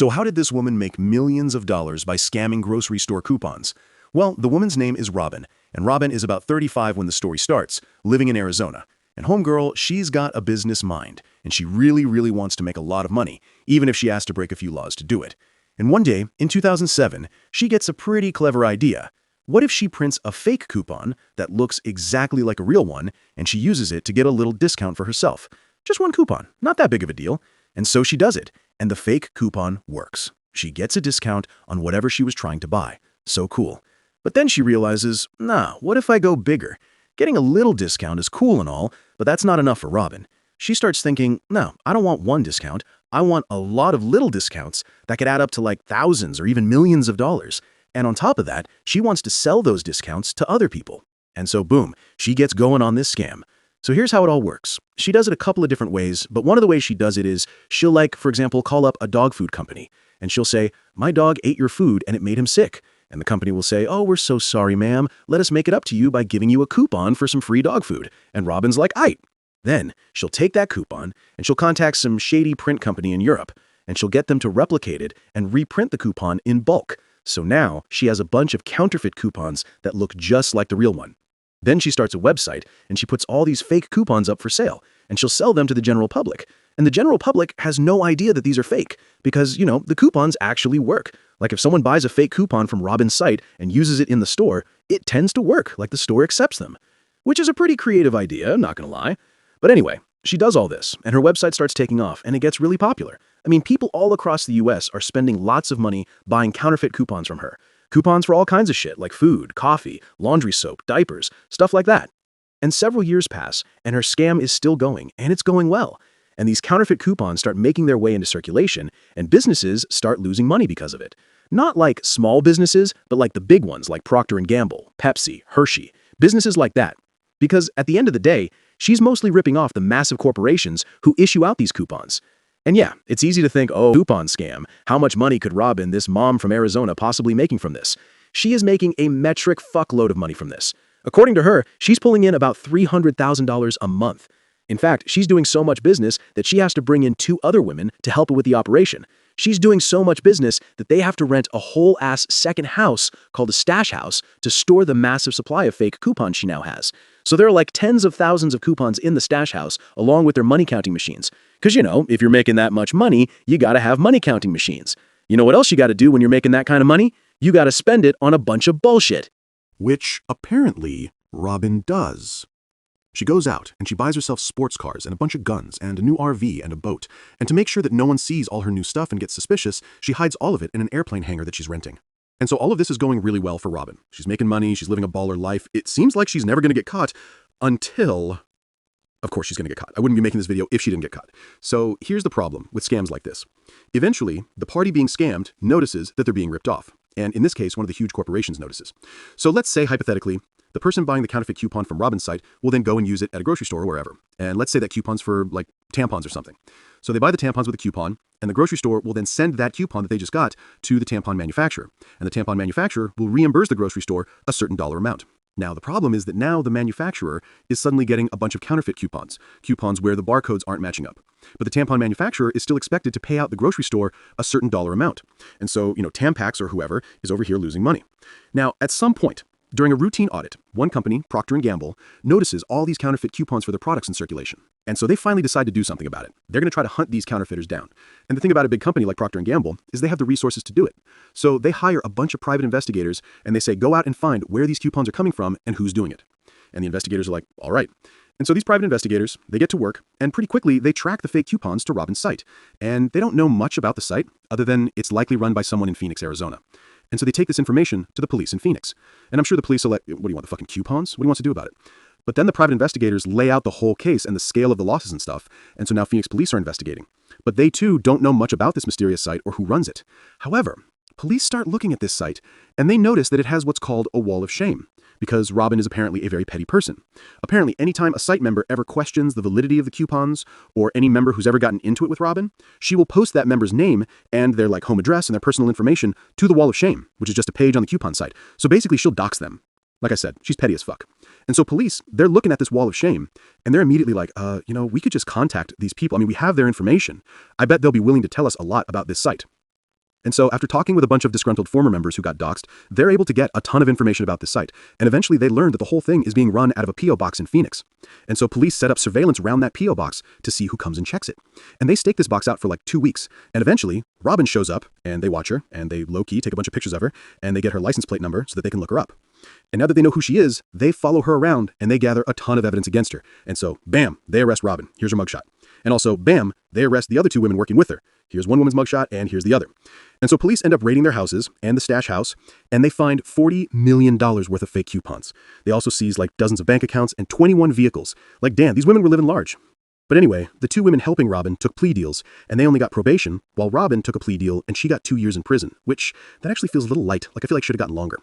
So how did this woman make millions of dollars by scamming grocery store coupons? Well, the woman's name is Robin, and Robin is about 35 when the story starts, living in Arizona. And homegirl, she's got a business mind, and she really wants to make a lot of money, even if she has to break a few laws to do it. And one day, in 2007, she gets a pretty clever idea. What if she prints a fake coupon that looks exactly like a real one, and she uses it to get a little discount for herself? Just one coupon, not that big of a deal. And so she does it, and the fake coupon works. She gets a discount on whatever she was trying to buy. So cool. But then she realizes, nah, what if I go bigger? Getting a little discount is cool and all, but that's not enough for Robin. She starts thinking, no, I don't want one discount. I want a lot of little discounts that could add up to like thousands or even millions of dollars. And on top of that, she wants to sell those discounts to other people. And so boom, she gets going on this scam. So here's how it all works. She does it a couple of different ways, but one of the ways she does it is she'll for example, call up a dog food company, and she'll say, my dog ate your food and it made him sick. And the company will say, oh, we're so sorry, ma'am. Let us make it up to you by giving you a coupon for some free dog food. And Robin's like, aight. Then she'll take that coupon and she'll contact some shady print company in Europe, and she'll get them to replicate it and reprint the coupon in bulk. So now she has a bunch of counterfeit coupons that look just like the real one. Then she starts a website, and she puts all these fake coupons up for sale, and she'll sell them to the general public. And the general public has no idea that these are fake because, the coupons actually work. Like if someone buys a fake coupon from Robin's site and uses it in the store, it tends to work, like the store accepts them. Which is a pretty creative idea, not gonna lie. But anyway, she does all this, and her website starts taking off, and it gets really popular. I mean, people all across the US are spending lots of money buying counterfeit coupons from her. Coupons for all kinds of shit, like food, coffee, laundry soap, diapers, stuff like that. And several years pass, and her scam is still going, and it's going well. And these counterfeit coupons start making their way into circulation, and businesses start losing money because of it. Not like small businesses, but like the big ones like Procter & Gamble, Pepsi, Hershey, businesses like that. Because at the end of the day, she's mostly ripping off the massive corporations who issue out these coupons. And yeah, it's easy to think, oh, coupon scam. How much money could Robin, this mom from Arizona, possibly making from this? She is making a metric fuckload of money from this. According to her, she's pulling in about $300,000 a month. In fact, she's doing so much business that she has to bring in 2 other women to help her with the operation. She's doing so much business that they have to rent a whole-ass second house called a stash house to store the massive supply of fake coupons she now has. So there are like tens of thousands of coupons in the stash house along with their money counting machines. Because, if you're making that much money, you gotta have money counting machines. You know what else you gotta do when you're making that kind of money? You gotta spend it on a bunch of bullshit. Which, apparently, Robin does. She goes out and she buys herself sports cars and a bunch of guns and a new RV and a boat. And to make sure that no one sees all her new stuff and gets suspicious, she hides all of it in an airplane hangar that she's renting. And so all of this is going really well for Robin. She's making money, she's living a baller life. It seems like she's never going to get caught until... Of course she's going to get caught. I wouldn't be making this video if she didn't get caught. So here's the problem with scams like this. Eventually, the party being scammed notices that they're being ripped off. And in this case, one of the huge corporations notices. So let's say, hypothetically, the person buying the counterfeit coupon from Robin's site will then go and use it at a grocery store or wherever. And let's say that coupon's for, like, tampons or something. So they buy the tampons with a coupon, and the grocery store will then send that coupon that they just got to the tampon manufacturer. And the tampon manufacturer will reimburse the grocery store a certain dollar amount. Now, the problem is that now the manufacturer is suddenly getting a bunch of counterfeit coupons where the barcodes aren't matching up. But the tampon manufacturer is still expected to pay out the grocery store a certain dollar amount. And so, Tampax or whoever is over here losing money. Now, at some point, during a routine audit, one company, Procter & Gamble, notices all these counterfeit coupons for their products in circulation. And so they finally decide to do something about it. They're going to try to hunt these counterfeiters down. And the thing about a big company like Procter & Gamble is they have the resources to do it. So they hire a bunch of private investigators and they say, go out and find where these coupons are coming from and who's doing it. And the investigators are like, all right. And so these private investigators, they get to work, and pretty quickly they track the fake coupons to Robin's site. And they don't know much about the site other than it's likely run by someone in Phoenix, Arizona. And so they take this information to the police in Phoenix. And I'm sure the police are like, what do you want, the fucking coupons? What do you want to do about it? But then the private investigators lay out the whole case and the scale of the losses and stuff. And so now Phoenix police are investigating. But they too don't know much about this mysterious site or who runs it. However, police start looking at this site and they notice that it has what's called a wall of shame. Because Robin is apparently a very petty person. Apparently, anytime a site member ever questions the validity of the coupons, or any member who's ever gotten into it with Robin, she will post that member's name and their home address and their personal information to the wall of shame, which is just a page on the coupon site. So basically, she'll dox them. Like I said, she's petty as fuck. And so police, they're looking at this wall of shame, and they're immediately like, we could just contact these people. I mean, we have their information. I bet they'll be willing to tell us a lot about this site. And so after talking with a bunch of disgruntled former members who got doxxed, they're able to get a ton of information about this site. And eventually they learned that the whole thing is being run out of a P.O. box in Phoenix. And so police set up surveillance around that P.O. box to see who comes and checks it. And they stake this box out for like 2 weeks. And eventually, Robin shows up, and they watch her, and they low-key take a bunch of pictures of her, and they get her license plate number so that they can look her up. And now that they know who she is, they follow her around, and they gather a ton of evidence against her. And so, bam, they arrest Robin. Here's her mugshot. And also, bam, they arrest the other 2 women working with her. Here's one woman's mugshot, and here's the other. And so police end up raiding their houses and the stash house, and they find $40 million worth of fake coupons. They also seize like dozens of bank accounts and 21 vehicles. Like, damn, these women were living large. But anyway, the 2 women helping Robin took plea deals, and they only got probation, while Robin took a plea deal and she got 2 years in prison, which that actually feels a little light. Like, I feel like she should have gotten longer.